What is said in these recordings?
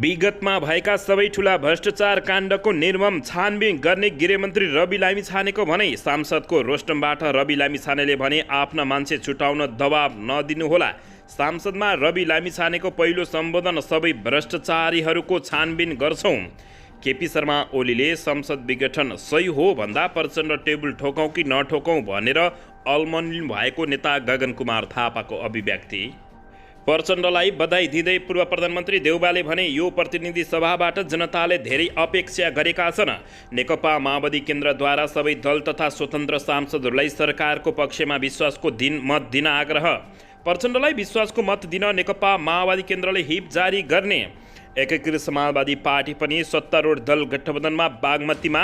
विगतमा भएका सबै ठूला भ्रष्टाचार काण्डको निर्मम छानबिन गर्ने गृहमन्त्री रवि लामिछानेको भनाइ। सांसदको रोस्टमबाट रवि लामिछानेले भने आफ्ना मान्छे छुटाउन दबाब नदिनुहोला। सांसदमा रवि लामिछानेको पहिलो सम्बोधन, सबै भ्रष्टाचारीहरूको छानबिन गर्छौँ। केपी शर्मा ओलीले संसद विघटन सही हो भन्दा प्रचण्ड टेबल ठोकौँ कि नठोकौँ भनेर अल्मलिनु भएको नेता गगन कुमार थापाको अभिव्यक्ति। प्रचण्डलाई बधाई दिँदै पूर्व प्रधानमन्त्री देउबाले भने यो प्रतिनिधि सभाबाट जनताले धेरै अपेक्षा गरेका छन्। नेकपा माओवादी केन्द्रद्वारा सबै दल तथा स्वतन्त्र सांसदहरूलाई सरकारको पक्षमा विश्वासको मत दिन आग्रह। प्रचण्डलाई विश्वासको मत दिन नेकपा माओवादी केन्द्रले हिप जारी गर्ने। एकीकृत समाजवादी पार्टी पनि सत्तारूढ दल गठबन्धनमा बागमतीमा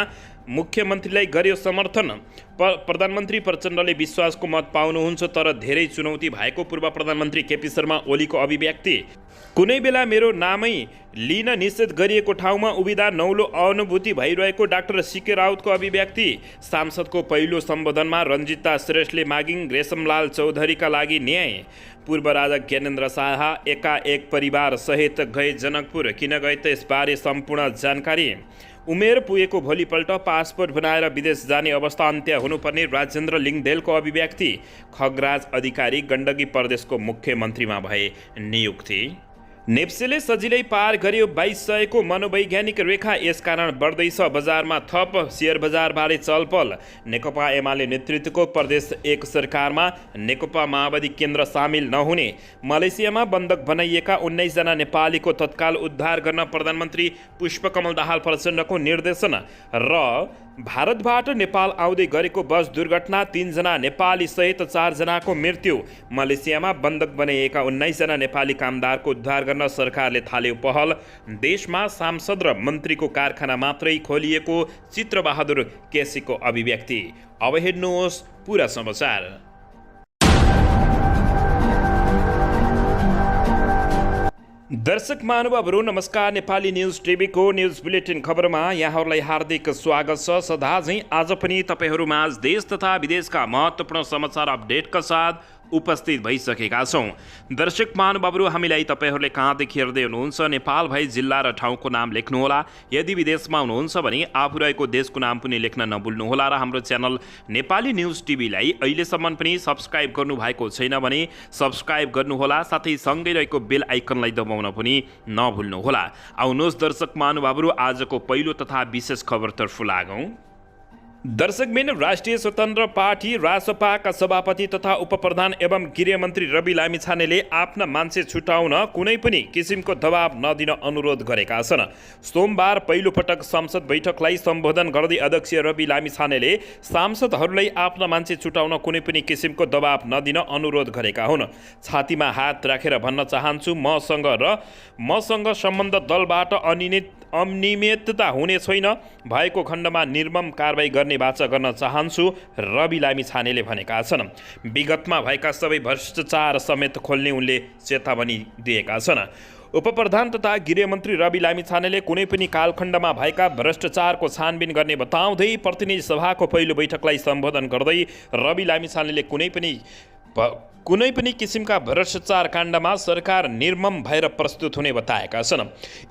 मुख्यमन्त्रीलाई गर्यो समर्थन। प्रधानमन्त्री प्रचण्डले विश्वासको मत पाउनुहुन्छ तर धेरै चुनौती भएको पूर्व प्रधानमन्त्री केपी शर्मा ओलीको अभिव्यक्ति। कुनै बेला मेरो नामै लिन निषेध गरिएको ठाउँमा उभिँदा नौलो अनुभूति भइरहेको डाक्टर सीके राउतको अभिव्यक्ति। सांसदको पहिलो सम्बोधनमा रञ्जिता श्रेष्ठले मागिङ रेशमलाल चौधरीका लागि न्याय। पूर्व राजा ज्ञानेन्द्र शाह एकाएक परिवार सहित गए जनकपुर, किन गए त्यसबारे सम्पूर्ण जानकारी। उमेर पुगेको भोलिपल्ट पासपोर्ट बनाएर विदेश जाने अवस्था अन्त्य हुनुपर्ने राजेन्द्र लिङदेलको अभिव्यक्ति। खगराज अधिकारी गण्डकी प्रदेशको मुख्यमन्त्रीमा भए नियुक्ति। नेप्सेले सजिलै पार गर्यो 2200 मनोवैज्ञानिक रेखा, यसकारण बढ्दैछ बजारमा थप सेयर बजारबारे चलपल। नेकपा एमाले नेतृत्वको प्रदेश 1 सरकारमा नेकपा माओवादी केन्द्र सामेल नहुने। मलेसियामा बन्धक बनाइएका 19 जना नेपालीको तत्काल उद्धार गर्न प्रधानमन्त्री पुष्पकमल दाहाल प्रचण्डको निर्देशन। र भारतबाट नेपाल आउँदै गरेको बस दुर्घटना, 3 जना नेपाली सहित 4 जनाको मृत्यु। मलेसियामा बन्धक बनाइएका 19 जना नेपाली कामदारको उद्धार गर्न सरकारले थाल्यो पहल। देशमा सांसद र मन्त्रीको कारखाना मात्रै खोलिएको चित्रबहादुर केसीको अभिव्यक्ति। अब हेर्नुहोस् पुरा समाचार। दर्शक महानुभावहरू नमस्कार। नेपाली न्युज टिभीको न्युज बुलेटिन खबरमा यहाँहरूलाई हार्दिक स्वागत छ। सदा झैं आज पनि तपाईहरूमाझ देश तथा विदेशका महत्त्वपूर्ण समाचार अपडेटका साथ उपस्थित भइसकेका छौँ। दर्शक महानुभावहरू, हामीलाई तपाईहरूले कहाँदेखि हेर्दै हुनुहुन्छ नेपाल भई जिल्ला र ठाउँको नाम लेख्नुहोला। यदि विदेशमा हुनुहुन्छ भने आफू रहेको देशको नाम पनि लेख्न नभुल्नुहोला। र हाम्रो च्यानल नेपाली न्युज टिभीलाई अहिलेसम्म पनि सब्सक्राइब गर्नुभएको छैन भने सब्सक्राइब गर्नुहोला, साथै सँगै रहेको बेल आइकनलाई दबाउन पनि नभुल्नुहोला। आउनुहोस् दर्शक महानुभावहरू, आजको पहिलो तथा विशेष खबरतर्फ लागौँ। दर्शकबिन, राष्ट्रिय स्वतन्त्र पार्टी रासपाका सभापति तथा उपप्रधान एवं गृहमन्त्री रवि लामिछानेले आफ्ना मान्छे छुटाउन कुनै पनि किसिमको दबाब नदिन अनुरोध गरेका छन्। सोमबार पहिलो पटक संसद बैठकलाई सम्बोधन गर्दै अध्यक्ष रवि लामिछानेले सांसदहरूलाई आफ्ना मान्छे छुटाउन कुनै पनि किसिमको दबाब नदिन अनुरोध गरेका हुन्। छातीमा हात राखेर भन्न चाहन्छु, मसँग सम्बन्ध दलबाट अनियमितता हुने छैन। भएको खण्डमा निर्मम कारबाही गर्ने वाचा गर्न चाहन्छु, रवि लामिछानेले भनेका छन्। विगतमा भएका सबै भ्रष्टाचार समेत खोल्ने उनले चेतावनी दिएका छन्। उपप्रधान तथा गृहमन्त्री रवि लामिछानेले कुनै पनि कालखण्डमा भएका भ्रष्टाचारको छानबिन गर्ने बताउँदै प्रतिनिधि सभाको पहिलो बैठकलाई सम्बोधन गर्दै रवि लामिछानेले कुनै पनि किसिमका भ्रष्टाचार काण्डमा सरकार निर्मम भएर प्रस्तुत हुने बताएका छन्।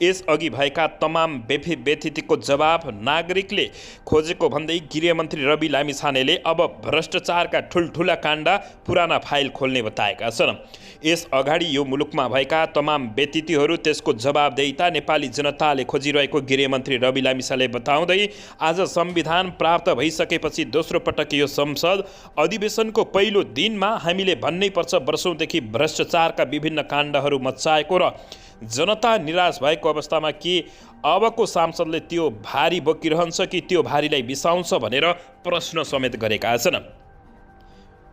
यसअघि भएका तमाम व्यथितिको जवाब नागरिकले खोजेको भन्दै गृहमन्त्री रवि लामिछानेले अब भ्रष्टाचारका ठुल्ठुला काण्ड पुराना फाइल खोल्ने बताएका छन्। यस अगाडि यो मुलुकमा भएका तमाम व्यथितिहरू, त्यसको जवाबदेहिता नेपाली जनताले खोजिरहेको गृहमन्त्री रवि लामिछानेले बताउँदै आज संविधान प्राप्त भइसकेपछि दोस्रो पटक यो संसद अधिवेशनको पहिलो दिनमा हामीले भन्नै पर्छ वर्षौंदेखि भ्रष्टाचारका विभिन्न काण्डहरू मच्चाएको र जनता निराश भएको अवस्थामा के अबको सांसदले त्यो भारी बोकिरहन्छ कि त्यो भारीलाई बिसाउँछ भनेर प्रश्न समेत गरेका छन्।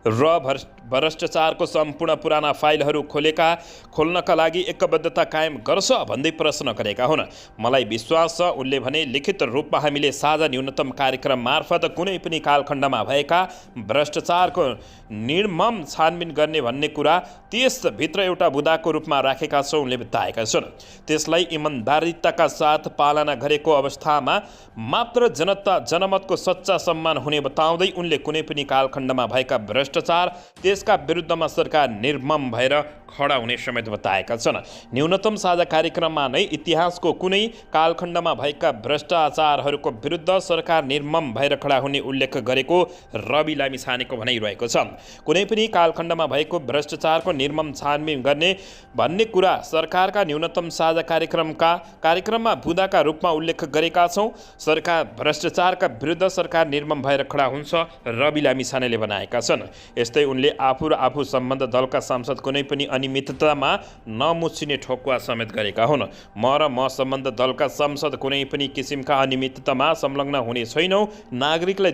र भ्रष्टाचारको सम्पूर्ण पुराना फाइलहरू खोल्नका लागि एकबद्धता कायम गर्छ भन्दै प्रश्न गरेका हुन्। मलाई विश्वास छ, उनले भने, लिखित रूपमा हामीले साझा न्यूनतम कार्यक्रम मार्फत कुनै पनि कालखण्डमा भएका भ्रष्टाचारको निर्मम छानबिन गर्ने भन्ने कुरा त्यसभित्र एउटा बुदाको रूपमा राखेका छौँ, उनले बताएका छन्। त्यसलाई इमान्दारिताका साथ पालना गरेको अवस्थामा मात्र जनमतको सच्चा सम्मान हुने बताउँदै उनले कुनै पनि कालखण्डमा भएका भ्रष्टाचार त्यसका विरुद्धमा सरकार निर्मम भएर खडा हुने समेत बताएका छन्। न्यूनतम साझा कार्यक्रममा नै इतिहासको कुनै कालखण्डमा भएका भ्रष्टाचारहरूको विरुद्ध सरकार निर्मम भएर खडा हुने उल्लेख गरेको रवि लामिछानेको भनाइरहेको छ। कुनै पनि कालखण्डमा भएको भ्रष्टाचारको निर्मम छानबिन गर्ने भन्ने कुरा सरकारका न्यूनतम साझा कार्यक्रममा बुदाका रूपमा उल्लेख गरेका छौँ। सरकार भ्रष्टाचारका विरुद्ध सरकार निर्मम भएर खडा हुन्छ, रवि लामिछानेले बनाएका छन्। यस्तै उनले आफू र आफू सम्बन्ध दलका सांसद कुनै पनि अनियमिततामा नमुछिने ठोकुवा समेत गरेका हुन्। म सम्बन्ध दलका सांसद कुनै पनि किसिमका अनियमिततामा संलग्न हुने छैनौँ, नागरिकलाई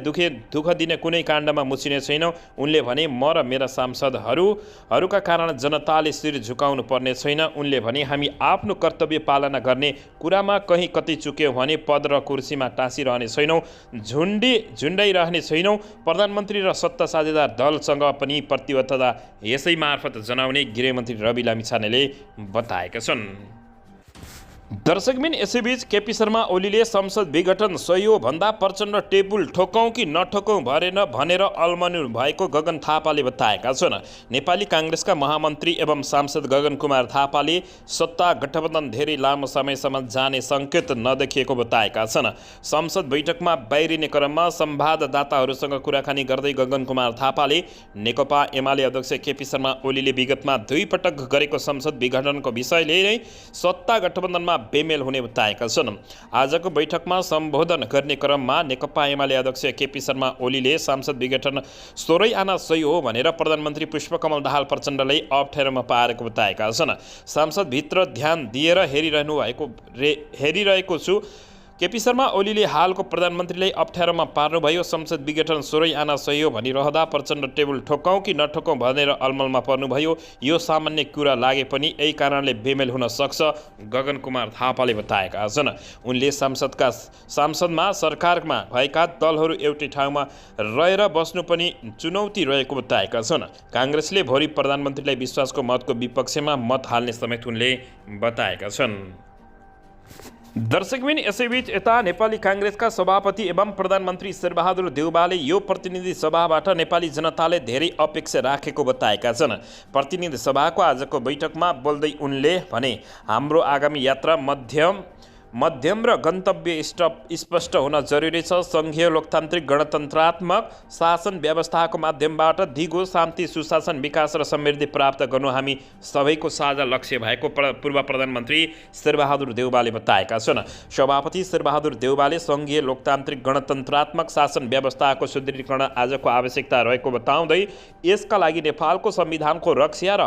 दुःख दिने कुनै काण्डमा मुछिने छैनौँ। उनले भने म र मेरा सांसदहरूका कारण जनताले शिर झुकाउनु पर्ने छैन। उनले भने हामी आफ्नो कर्तव्य पालना गर्ने कुरामा कहीँ कतै चुक्यौँ भने पद र कुर्सीमा टाँसिरहने छैनौँ, झुन्डाइरहने छैनौँ। प्रधानमन्त्री र सत्ता साझेदार दलसँग पनि प्रतिबद्धता यसै मार्फत जनाउने गृहमन्त्री रवि लामिछानेले बताएका छन्। दर्शकबिन यसैबीच केपी शर्मा ओलीले संसद विघटन सही हो भन्दा प्रचण्ड टेबुल ठोकौँ कि नठोकौँ भनेर अल्मनु भएको गगन थापाले बताएका छन्। नेपाली काङ्ग्रेसका महामन्त्री एवं सांसद गगन कुमार थापाले सत्ता गठबन्धन धेरै लामो समयसम्म जाने सङ्केत नदेखिएको बताएका छन्। संसद बैठकमा बाहिरिने क्रममा संवाददाताहरूसँग कुराकानी गर्दै गगन कुमार थापाले नेकपा एमाले अध्यक्ष केपी शर्मा ओलीले विगतमा 2 पटक गरेको संसद विघटनको विषयले नै सत्ता गठबन्धनमा बेमेल हुने बताएका छन्। आजको बैठकमा सम्बोधन गर्ने क्रममा नेकपा एमाले अध्यक्ष केपी शर्मा ओलीले सांसद विघटन सोरै आना सही हो भनेर प्रधानमन्त्री पुष्पकमल दाहाल प्रचण्डलाई अप्ठ्यारोमा पारेको बताएका छन्। सांसदभित्र ध्यान दिएर हेरिरहेको छु। केपी शर्मा ओलीले हालको प्रधानमन्त्रीलाई अप्ठ्यारोमा पार्नुभयो। संसद विघटन सोरै आना सही हो भनिरहँदा प्रचण्ड टेबुल ठोकौँ कि नठोकौँ भनेर अलमलमा पर्नुभयो। यो सामान्य कुरा लागे पनि यही कारणले बेमेल हुन सक्छ, गगन कुमार थापाले बताएका छन्। उनले सांसदमा सरकारमा भएका दलहरू एउटै ठाउँमा रहेर बस्नु पनि चुनौती रहेको बताएका छन्। काङ्ग्रेसले भोलि प्रधानमन्त्रीलाई विश्वासको मतको विपक्षमा मत हाल्ने समेत उनले बताएका छन्। दर्शकबिन यसैबीच यता नेपाली काङ्ग्रेसका सभापति एवं प्रधानमन्त्री शेरबहादुर देउवाले यो प्रतिनिधि सभाबाट नेपाली जनताले धेरै अपेक्षा राखेको बताएका छन्। प्रतिनिधि सभाको आजको बैठकमा बोल्दै उनले भने हाम्रो आगामी यात्रा मध्यम र गन्तव्य स्पष्ट हुन जरुरी छ। सङ्घीय लोकतान्त्रिक गणतन्त्रात्मक शासन व्यवस्थाको माध्यमबाट दिगो शान्ति, सुशासन, विकास र समृद्धि प्राप्त गर्नु हामी सबैको साझा लक्ष्य भएको पूर्व प्रधानमन्त्री शेरबहादुर देउवाले बताएका छन्। सभापति शेरबहादुर देउवाले सङ्घीय लोकतान्त्रिक गणतन्त्रात्मक शासन व्यवस्थाको सुदृढीकरण आजको आवश्यकता रहेको बताउँदै यसका लागि नेपालको संविधानको रक्षा र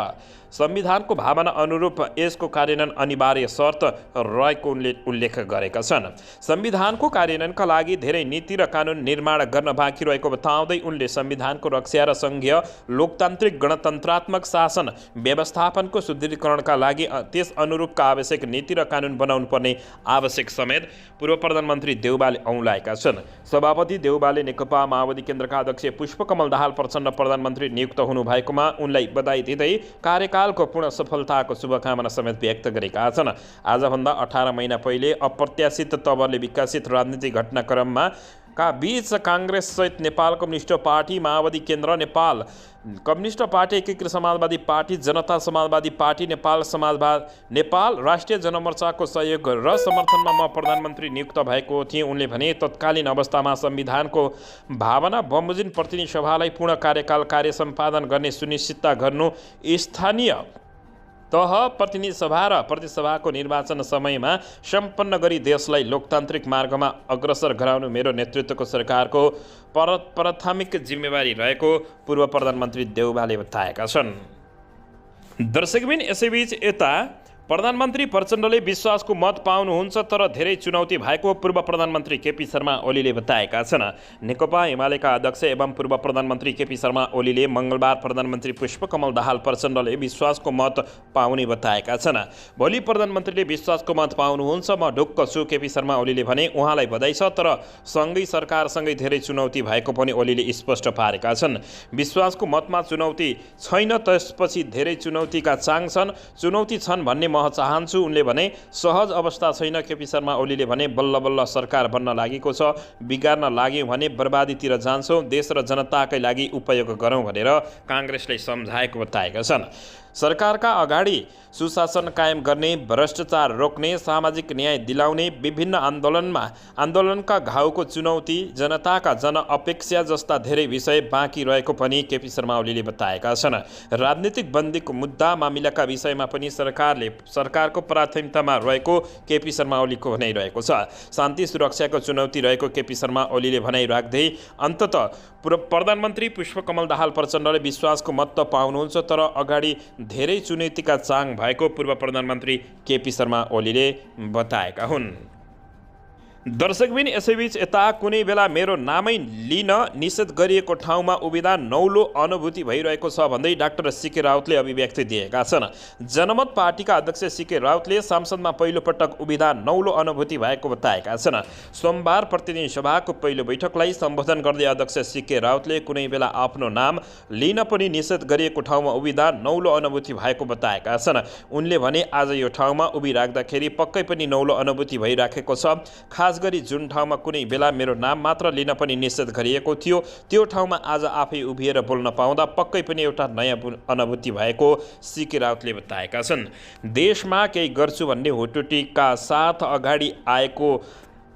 संविधानको भावना अनुरूप यसको कार्यान्वयन अनिवार्य शर्त रहेको उनले उल्लेख गरेका छन्। संविधानको कार्यान्वयनका लागि धेरै नीति र कानुन निर्माण गर्न बाँकी रहेको बताउँदै उनले संविधानको रक्षा र सङ्घीय लोकतान्त्रिक गणतन्त्रात्मक शासन व्यवस्थापनको सुदृढीकरणका लागि त्यस अनुरूपका आवश्यक नीति र कानुन बनाउनु पर्ने आवश्यक समेत पूर्व प्रधानमन्त्री देउवाले औँलाएका छन्। सभापति देउवाले नेकपा माओवादी केन्द्रका अध्यक्ष पुष्पकमल दाहाल प्रचण्ड प्रधानमन्त्री नियुक्त हुनुभएकोमा उनलाई बधाई दिँदै कार्यकालको पूर्ण सफलताको शुभकामना समेत व्यक्त गरेका छन्। आजभन्दा 18 महिना पहिले अप्रत्याशित तवरले विकसित राजनीतिक घटनाक्रममा का बीच काङ्ग्रेससहित नेपाल कम्युनिस्ट पार्टी, माओवादी केन्द्र, नेपाल कम्युनिस्ट पार्टी, एकीकृत समाजवादी पार्टी, जनता समाजवादी पार्टी, नेपाल राष्ट्रिय जनमोर्चाको सहयोग र समर्थनमा म प्रधानमन्त्री नियुक्त भएको थिएँ। उनले भने तत्कालीन अवस्थामा संविधानको भावना बमोजिम प्रतिनिधि सभालाई पूर्ण कार्यकाल कार्य सम्पादन गर्ने सुनिश्चितता गर्नु, स्थानीय तह प्रतिनिधि सभा र प्रतिसभाको निर्वाचन समयमा सम्पन्न गरी देशलाई लोकतान्त्रिक मार्गमा अग्रसर गराउनु मेरो नेतृत्वको सरकारको प्राथमिक जिम्मेवारी रहेको पूर्व प्रधानमन्त्री देउवाले बताएका छन्। दर्शकबिन यसैबीच यता प्रधानमन्त्री प्रचण्डले विश्वासको मत पाउनुहुन्छ तर धेरै चुनौती भएको पूर्व प्रधानमन्त्री केपी शर्मा ओलीले बताएका छन्। नेकपा एमालेका अध्यक्ष एवं पूर्व प्रधानमन्त्री केपी शर्मा ओलीले मङ्गलबार प्रधानमन्त्री पुष्पकमल दाहाल प्रचण्डले विश्वासको मत पाउने बताएका छन्। भोलि प्रधानमन्त्रीले विश्वासको मत पाउनुहुन्छ, म ढुक्क छु, केपी शर्मा ओलीले भने। उहाँलाई बधाई छ तर सँगै सरकारसँगै धेरै चुनौती भएको पनि ओलीले स्पष्ट पारेका छन्। विश्वासको मतमा चुनौती छैन, त्यसपछि धेरै चुनौतीका चुनौती छन् भन्ने म चाहन्छु, उनले भने। सहज अवस्था छैन, केपी शर्मा ओलीले भने। बल्ल बल्ल सरकार बन्न लागेको छ, बिगार्न लाग्यौँ भने बर्बादीतिर जान्छौँ, देश र जनताकै लागि उपयोग गरौँ भनेर काङ्ग्रेसले सम्झाएको बताएका छन्। सरकारका अगाडि सुशासन कायम गर्ने, भ्रष्टाचार रोक्ने, सामाजिक न्याय दिलाउने, विभिन्न आन्दोलनका घाउको चुनौती, जनताका जनअपेक्षा जस्ता धेरै विषय बाँकी रहेको पनि केपी शर्मा ओलीले बताएका छन्। राजनीतिक बन्दीको मुद्दा मामिलाका विषयमा पनि सरकारको प्राथमिकतामा रहेको केपी शर्मा ओलीको भनाइरहेको छ। शान्ति सुरक्षाको चुनौती रहेको केपी शर्मा ओलीले भनाइ राख्दै अन्ततः प्रधानमन्त्री पुष्पकमल दाहाल प्रचण्डले विश्वासको मत त पाउनुहुन्छ, तर अगाडि धेरै चुनौतीका चाङ भएको पूर्व प्रधानमन्त्री केपी शर्मा ओलीले बताएका हुन्। दर्शकबिन, यसैबीच यता कुनै बेला मेरो नामै लिन निषेध गरिएको ठाउँमा उभिँदा नौलो अनुभूति भइरहेको छ भन्दै डाक्टर सीके राउतले अभिव्यक्ति दिएका छन्। जनमत पार्टीका अध्यक्ष सीके राउतले संसदमा पहिलोपटक उभिँदा नौलो अनुभूति भएको बताएका छन्। सोमबार प्रतिनिधि सभाको पहिलो बैठकलाई सम्बोधन गर्दै अध्यक्ष सीके राउतले कुनै बेला आफ्नो नाम लिन पनि निषेध गरिएको ठाउँमा उभिँदा नौलो अनुभूति भएको बताएका छन्। उनले भने, आज यो ठाउँमा उभिराख्दाखेरि पक्कै पनि नौलो अनुभूति भइराखेको छ। खास गरी जुन ठाउँमा कुनै बेला मेरो नाम मात्र लिन पनि निषेध गरिएको थियो, त्यो ठाउँमा आज आफै उभिएर बोल्न पाउँदा पक्कै पनि एउटा नयाँ अनुभूति भएको सीके राउतले बताएका छन्। देशमा केही गर्छु भन्ने हुटुटीका साथ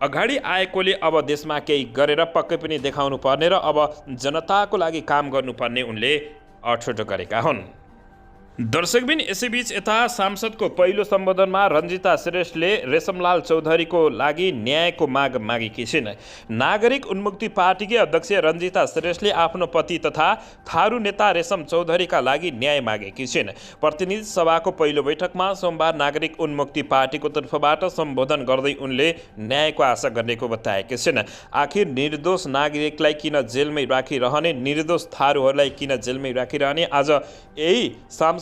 अगाडि आएकोले अब देशमा केही गरेर पक्कै पनि देखाउनु पर्ने र अब जनताको लागि काम गर्नुपर्ने उनले अठोट गरेका हुन्। दर्शकबिन, यसैबीच यता सांसदको पहिलो सम्बोधनमा रञ्जिता श्रेष्ठले रेशमलाल चौधरीको लागि न्यायको माग मागेकी छिन्। नागरिक उन्मुक्ति पार्टीकी अध्यक्ष रञ्जिता श्रेष्ठले आफ्नो पति तथा थारू नेता रेशम चौधरीका लागि न्याय मागेकी छिन्। प्रतिनिधि सभाको पहिलो बैठकमा सोमबार नागरिक उन्मुक्ति पार्टीको तर्फबाट सम्बोधन गर्दै उनले न्यायको आशा गरेको बताएकी छिन्। आखिर निर्दोष नागरिकलाई किन जेलमै राखिरहने, निर्दोष थारूहरूलाई किन जेलमै राखिरहने, आज यही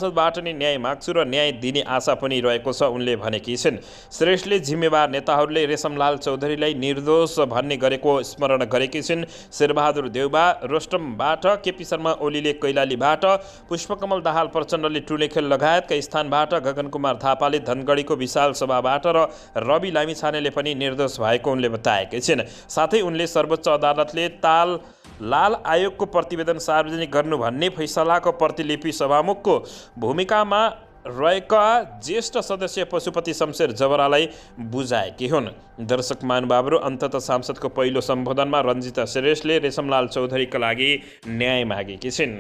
बाट नै न्याय माग्छु र न्याय दिने आशा पनि रहेको छ उनले भनेकी छिन्। श्रेष्ठले जिम्मेवार नेताहरूले रेशमलाल चौधरीलाई निर्दोष भन्ने गरेको स्मरण गरेकी छिन्। शेरबहादुर देउबा रोस्टमबाट, केपी शर्मा ओलीले कैलालीबाट, पुष्पकमल दाहाल प्रचण्डले टुलेखेल लगायतका स्थानबाट, गगन कुमार थापाले धनगढीको विशाल सभाबाट र रवि लामिछानेले पनि निर्दोष भएको उनले बताएकी छिन्। साथै उनले सर्वोच्च अदालतले लाल आयोगको प्रतिवेदन सार्वजनिक गर्नु भन्ने फैसलाको प्रतिलिपि सभामुखको भूमिकामा रहेका ज्येष्ठ सदस्य पशुपति शमशेर जबरालाई बुझाएकी हुन्। दर्शक महानुभावहरू, अन्ततः सांसदको पहिलो सम्बोधनमा रञ्जिता श्रेष्ठले रेशमलाल चौधरीका लागि न्याय मागेकी छिन्।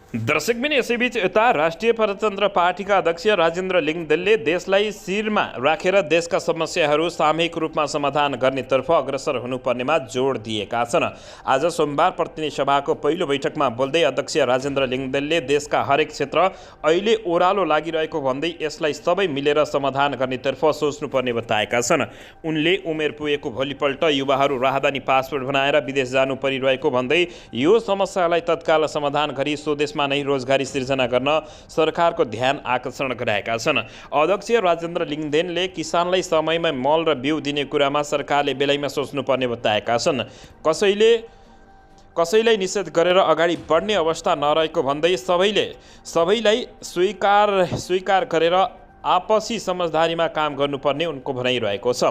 दर्शकबिन, यसैबीच यता राष्ट्रिय प्रजातन्त्र पार्टीका अध्यक्ष राजेन्द्र लिङदेनले देशलाई शिरमा राखेर देशका समस्याहरू सामूहिक रूपमा समाधान गर्नेतर्फ अग्रसर हुनुपर्नेमा जोड दिएका छन्। आज सोमबार प्रतिनिधि सभाको पहिलो बैठकमा बोल्दै अध्यक्ष राजेन्द्र लिङदेनले देशका हरेक क्षेत्र अहिले ओह्रालो लागिरहेको भन्दै यसलाई सबै मिलेर समाधान गर्नेतर्फ सोच्नुपर्ने बताएका छन्। उनले उमेर पुगेको भोलिपल्ट युवाहरू राहदानी पासपोर्ट बनाएर विदेश जानु परिरहेको भन्दै यो समस्यालाई तत्काल समाधान गरी स्वदेश नै रोजगारी सिर्जना गर्न सरकारको ध्यान आकर्षण गराएका छन्। अध्यक्ष राजेन्द्र लिङदेनले किसानलाई समयमा मल र बिउ दिने कुरामा सरकारले बेलैमा सोच्नुपर्ने बताएका छन्। कसैलाई निषेध गरेर अगाडि बढ्ने अवस्था नरहेको भन्दै सबैलाई स्वीकार गरेर आपसी समझदारीमा काम गर्नुपर्ने उनको भनाइरहेको छ।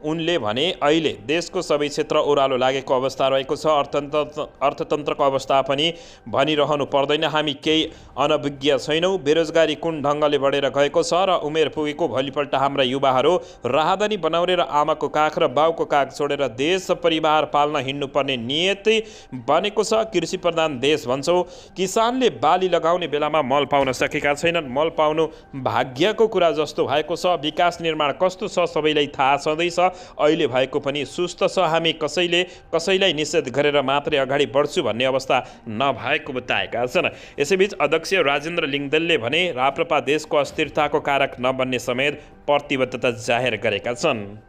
उनले भने, अहिले देशको सबै क्षेत्र ओह्रालो लागेको अवस्था रहेको छ। अर्थतन्त्रको अवस्था पनि भनिरहनु पर्दैन। हामी केही अनभिज्ञ छैनौँ। बेरोजगारी कुन ढङ्गले बढेर गएको छ र उमेर पुगेको भोलिपल्ट हाम्रा युवाहरू राहदानी बनाउने र आमाको काख र बाउको काख छोडेर देश परिवार पाल्न हिँड्नुपर्ने नियति बनेको छ। कृषि प्रधान देश भन्छौँ। किसानले बाली लगाउने बेलामा मल पाउन सकेका छैनन्। मल पाउनु भाग्यको कुरा जस्तो भएको छ। विकास निर्माण कस्तो छ सबैलाई थाहा छँदैछ। अहिले भएको पनि सुस्त छ। हामी कसैलाई निषेध गरेर मात्रै अगाडि बढ्छु भन्ने अवस्था नभएको बताएका छन्। यसैबीच अध्यक्ष राजेन्द्र लिङदेनले भने, राप्रपा देशको अस्थिरताको कारक नबन्ने समेत प्रतिबद्धता जाहेर गरेका छन्।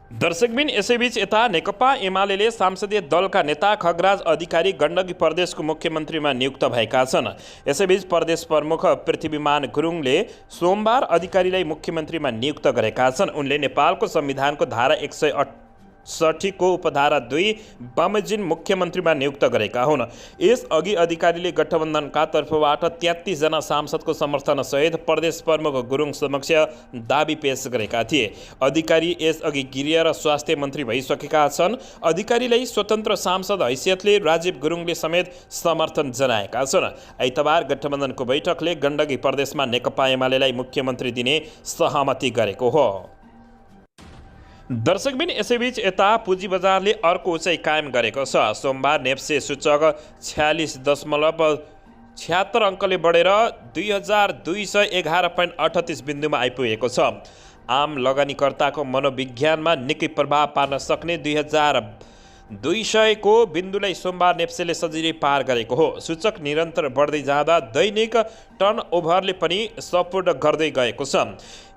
दर्शकबिन, यसैबीच यता नेकपा एमाले संसदीय दलका नेता खगराज अधिकारी गण्डकी प्रदेशको मुख्यमन्त्रीमा नियुक्त भएका छन्। यसैबीच प्रदेश प्रमुख पृथ्वीमान गुरुङले सोमबार अधिकारीलाई मुख्यमन्त्रीमा नियुक्त गरेका छन्। उनले नेपालको संविधानको धारा को उपधारा 2 बमोजिम मुख्यमन्त्रीमा नियुक्त गरेका हुन्। यसअघि अधिकारीले गठबन्धनका तर्फबाट 33 जना सांसदको समर्थनसहित प्रदेश प्रमुख गुरुङ समक्ष दाबी पेश गरेका थिए। अधिकारी यसअघि गृह र स्वास्थ्य मन्त्री भइसकेका छन्। अधिकारीलाई स्वतन्त्र सांसद हैसियतले राजीव गुरुङले समेत समर्थन जनाएका छन्। आइतबार गठबन्धनको बैठकले गण्डकी प्रदेशमा नेकपा एमालेलाई मुख्यमन्त्री दिने सहमति गरेको हो। दर्शकबिन यसैबीच यता पुँजी बजारले अर्को उचाइ कायम गरेको छ। सोमबार नेप्से सूचक 46.76 अङ्कले बढेर 2211.38 बिन्दुमा आइपुगेको छ। आम लगानीकर्ताको मनोविज्ञानमा निकै प्रभाव पार्न सक्ने 2200 को बिन्दुलाई सोमबार नेप्सेले सजिलै पार गरेको हो। सूचक निरन्तर बढ्दै जाँदा दैनिक टर्नओभरले पनि सपोर्ट गर्दै गएको छ।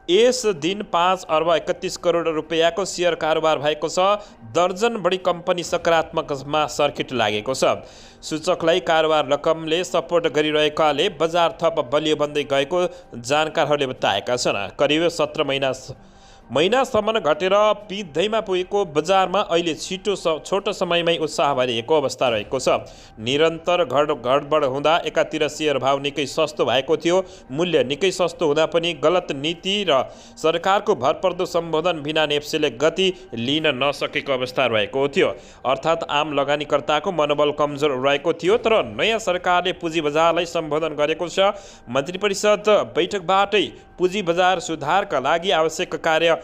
यस दिन 5 अर्ब 31 करोड रुपियाँको सेयर कारोबार भएको छ। दर्जन बढी कम्पनी सकारात्मकमा सर्किट लागेको छ। सूचकलाई कारोबार रकमले सपोर्ट गरिरहेकाले बजार थप बलियो बन्दै गएको जानकारहरूले बताएका छन्। करिब 17 महिनासम्म घटेर पिँधैमा पुगेको बजारमा अहिले छोटो समयमै उत्साह भरिएको अवस्था रहेको छ। निरन्तर गडबड हुँदा एकातिर सेयर भाव निकै सस्तो भएको थियो। मूल्य निकै सस्तो हुँदा पनि गलत नीति र सरकारको भरपर्दो सम्बोधन बिना नेप्सेले गति लिन नसकेको अवस्था रहेको थियो। अर्थात् आम लगानीकर्ताको मनोबल कमजोर रहेको थियो। तर नयाँ सरकारले पुँजी बजारलाई सम्बोधन गरेको छ। मन्त्री परिषद बैठकबाटै पुँजी बजार सुधारका लागि आवश्यक कार्य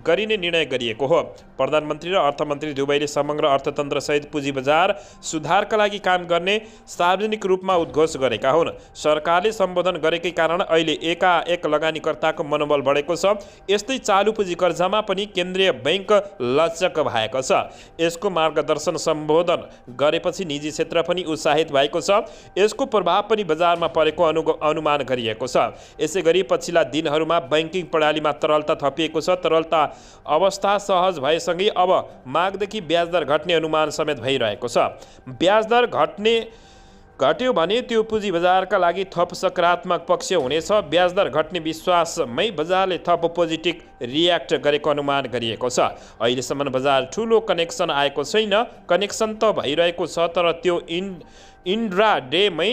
गरिने निर्णय गरिएको हो। प्रधानमन्त्री र अर्थमन्त्री दुवैले समग्र अर्थतन्त्रसहित पुँजी बजार सुधारका लागि काम गर्ने सार्वजनिक रूपमा उद्घोष गरेका हुन्। सरकारले सम्बोधन गरेकै कारण अहिले एकाएक लगानीकर्ताको मनोबल बढेको छ। यस्तै चालु पुँजी कर्जामा पनि केन्द्रीय बैंक लचक भएको छ। यसको मार्गदर्शन सम्बोधन गरेपछि निजी क्षेत्र पनि उत्साहित भएको छ। यसको प्रभाव पनि बजारमा परेको अनुमान गरिएको छ। यसैगरी पछिल्ला दिनहरूमा बैंकिङ प्रणालीमा तरलता थपिएको छ। तरलता अवस्था सहज भएसँगै अब मागदेखि ब्याजदर घट्ने अनुमान समेत भइरहेको छ। ब्याजदर घट्यो भने त्यो पुँजी बजारका लागि थप सकारात्मक पक्ष हुनेछ। ब्याजदर घट्ने विश्वासमै बजारले थप पोजिटिभ रियाक्ट गरेको अनुमान गरिएको छ। अहिलेसम्म बजार ठुलो कनेक्सन आएको छैन। कनेक्सन त भइरहेको छ, तर त्यो इन्ट्राडेमै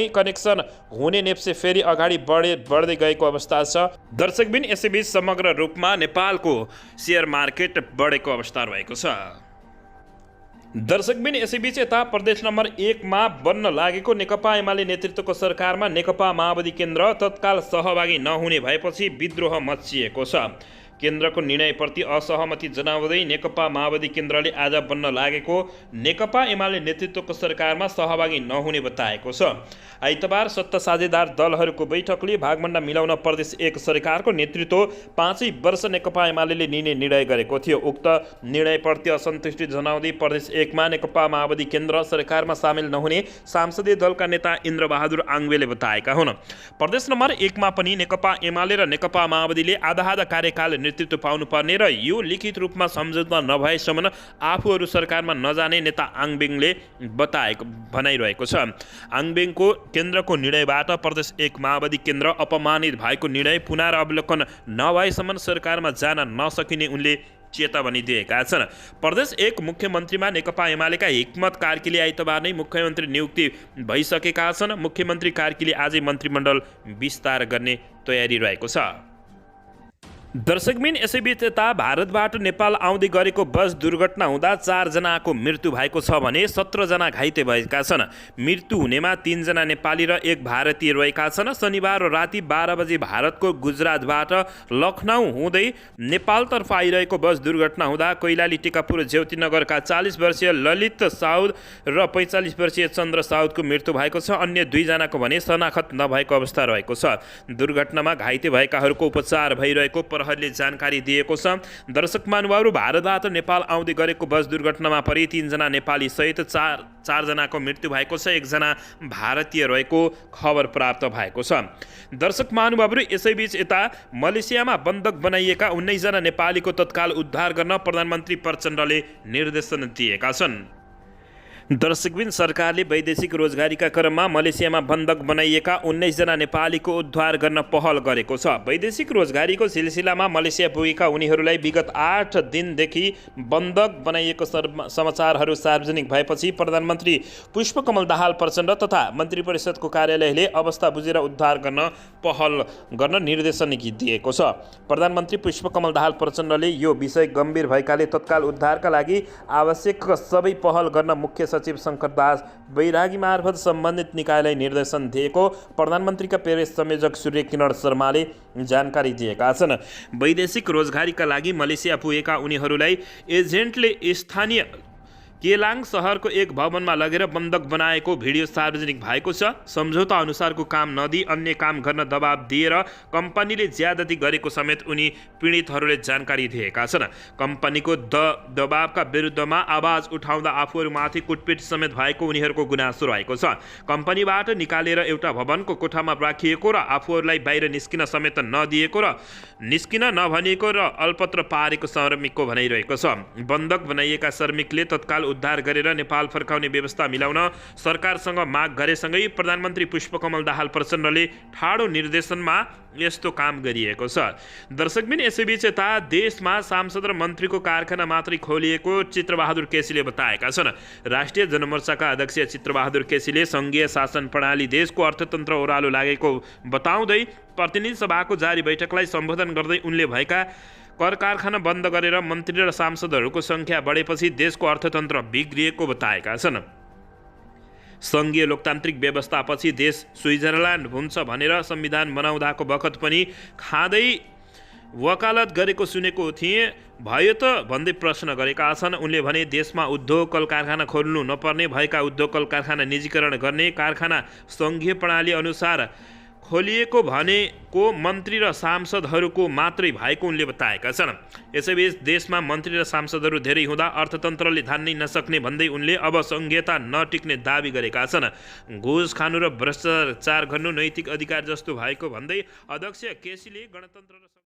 कनेक्सन हुने नेप्से फेरि अगाडि बढ्दै गएको अवस्था छ। दर्शकबिन यसैबीच समग्र रूपमा नेपालको सेयर मार्केट बढेको अवस्था रहेको छ। दर्शकबिन यसैबीच यता प्रदेश नम्बर 1 मा बन्न लागेको नेकपा एमाले नेतृत्वको सरकारमा नेकपा माओवादी केन्द्र तत्काल सहभागी नहुने भएपछि विद्रोह मच्चिएको छ। केन्द्रको निर्णयप्रति असहमति जनाउँदै नेकपा माओवादी केन्द्रले आज बन्न लागेको नेकपा एमाले नेतृत्वको सरकारमा सहभागी नहुने बताएको छ। आइतबार सत्ता साझेदार दलहरूको बैठकले भागभण्डा मिलाउन प्रदेश 1 सरकारको नेतृत्व 5 वर्ष नेकपा एमाले लिने निर्णय गरेको थियो। उक्त निर्णयप्रति असन्तुष्टि जनाउँदै प्रदेश 1 मा नेकपा माओवादी केन्द्र सरकारमा सामेल नहुने संसदीय दलका नेता इन्द्रबहादुर आङ्बेले बताएका हुन्। प्रदेश नम्बर 1 मा पनि नेकपा एमाले र नेकपा माओवादीले आधा कार्यकाल नेतृत्व पाउनुपर्ने र यो लिखित रूपमा सम्झौता नभएसम्म आफूहरू सरकारमा नजाने नेता आङबेङले भनाइरहेको छ। आङबेङको केन्द्रको निर्णयबाट प्रदेश 1 माओवादी केन्द्र अपमानित भएको निर्णय पुनरावलोकन नभएसम्म सरकारमा जान नसकिने उनले चेतावनी दिएका छन्। प्रदेश 1 मुख्यमन्त्रीमा नेकपा एमालेका हिक्मत कार्कीले आइतबार नै मुख्यमन्त्री नियुक्ति भइसकेका छन्। मुख्यमन्त्री कार्कीले आजै मन्त्रीमण्डल विस्तार गर्ने तयारी रहेको छ। दर्शकबिन यसैबीच यता भारतबाट नेपाल आउँदै गरेको बस दुर्घटना हुँदा 4 जनाको मृत्यु भएको छ भने 17 जना घाइते भएका छन्। मृत्यु हुनेमा 3 जना नेपाली र 1 भारतीय रहेका छन्। शनिबार राति 12 बजे भारतको गुजरातबाट लखनऊ हुँदै नेपालतर्फ आइरहेको बस दुर्घटना हुँदा कैलाली टिकापुर ज्योतिनगरका 40 वर्षीय ललित साउद र 45 वर्षीय चन्द्र साउदको मृत्यु भएको छ। अन्य 2 जनाको भने शनाखत नभएको अवस्था रहेको छ। दुर्घटनामा घाइते भएकाहरूको उपचार भइरहेको प्रहरीले जानकारी दिएको छ। दर्शक महानुभावहरू, भारतबाट नेपाल आउँदै गरेको बस दुर्घटनामा परि 3 जना नेपाली सहित 4 जनाको मृत्यु भएको छ। 1 जना भारतीय रहेको खबर प्राप्त भएको छ। दर्शक महानुभावहरू, यसैबीच यता मलेसियामा बन्धक बनाइएका 19 जना नेपालीको तत्काल उद्धार गर्न प्रधानमन्त्री प्रचण्डले निर्देशन दिएका छन्। दर्शकबिन सरकारले वैदेशिक रोजगारीका क्रममा मलेसियामा बन्धक बनाइएका 19 जना नेपालीको उद्धार गर्न पहल गरेको छ। वैदेशिक रोजगारीको सिलसिलामा मलेसिया पुगेका उनीहरूलाई विगत 8 दिनदेखि बन्धक बनाइएको समाचारहरू सार्वजनिक भएपछि प्रधानमन्त्री पुष्पकमल दाहाल प्रचण्ड तथा मन्त्री परिषदको कार्यालयले अवस्था बुझेर उद्धार गर्न पहल गर्न निर्देशन दिएको छ। प्रधानमन्त्री पुष्पकमल दाहाल प्रचण्डले यो विषय गम्भीर भएकाले तत्काल उद्धारका लागि आवश्यक सबै पहल गर्न मुख्य सचिव शङ्कर दास बैरागी मार्फत सम्बन्धित निकायलाई निर्देशन दिएको प्रधानमन्त्रीका प्रेस संयोजक सूर्य किरण शर्माले जानकारी दिएका छन्। वैदेशिक रोजगारीका लागि मलेसिया पुगेका उनीहरूलाई एजेन्टले स्थानीय केलाङ सहरको एक भवनमा लगेर बन्धक बनाएको भिडियो सार्वजनिक भएको छ। सम्झौता अनुसारको काम नदिई अन्य काम गर्न दबाब दिएर कम्पनीले ज्यादती गरेको समेत उनी पीडितहरूले जानकारी दिएका छन्। कम्पनीको दबावका विरुद्धमा आवाज उठाउँदा आफूहरूमाथि कुटपिट समेत भएको उनीहरूको गुनासो रहेको छ। कम्पनीबाट निकालेर एउटा भवनको कोठामा राखिएको र आफूहरूलाई बाहिर निस्किन समेत नदिएको र निस्किन नभनिएको र अल्पत्र पारेको श्रमिकको भनाइरहेको छ। बन्धक बनाइएका श्रमिकले तत्काल उद्धार गरेर नेपाल फर्काउने व्यवस्था मिलाउन सरकारसँग माग गरेसँगै प्रधानमन्त्री पुष्पकमल दाहाल प्रचण्डले ठाडो निर्देशनमा यस्तो काम गरिएको छ। दर्शकबिन यसैबीच यता देशमा सांसद र मन्त्रीको कारखाना मात्रै खोलिएको चित्रबहादुर केसीले बताएका छन्। राष्ट्रिय जनमोर्चाका अध्यक्ष चित्रबहादुर केसीले सङ्घीय शासन प्रणाली देशको अर्थतन्त्र ओह्रालो लागेको बताउँदै प्रतिनिधि सभाको जारी बैठकलाई सम्बोधन गर्दै उनले भएका कर कारखाना बन्द गरेर मन्त्री र सांसदहरूको सङ्ख्या बढेपछि देशको अर्थतन्त्र बिग्रिएको बताएका छन्। सङ्घीय लोकतान्त्रिक व्यवस्थापछि देश स्विजरल्यान्ड हुन्छ भनेर संविधान बनाउँदाको बखत पनि खाँदै वकालत गरेको सुनेको थिएँ, भयो त भन्दै प्रश्न गरेका छन्। उनले भने देशमा उद्योग कल कारखाना खोल्नु नपर्ने, भएका उद्योग कल कारखाना निजीकरण गर्ने, कारखाना सङ्घीय प्रणाली अनुसार खोलिएको भनेको मन्त्री र सांसदहरूको मात्रै भएको उनले बताएका छन्। यसैबीच देशमा मन्त्री र सांसदहरू धेरै हुँदा अर्थतन्त्रले धान्नै नसक्ने भन्दै उनले अब सङ्घीयता नटिक्ने दाबी गरेका छन्। घुस खानु र भ्रष्टाचार गर्नु नैतिक अधिकार जस्तो भएको भन्दै अध्यक्ष केसीले गणतन्त्र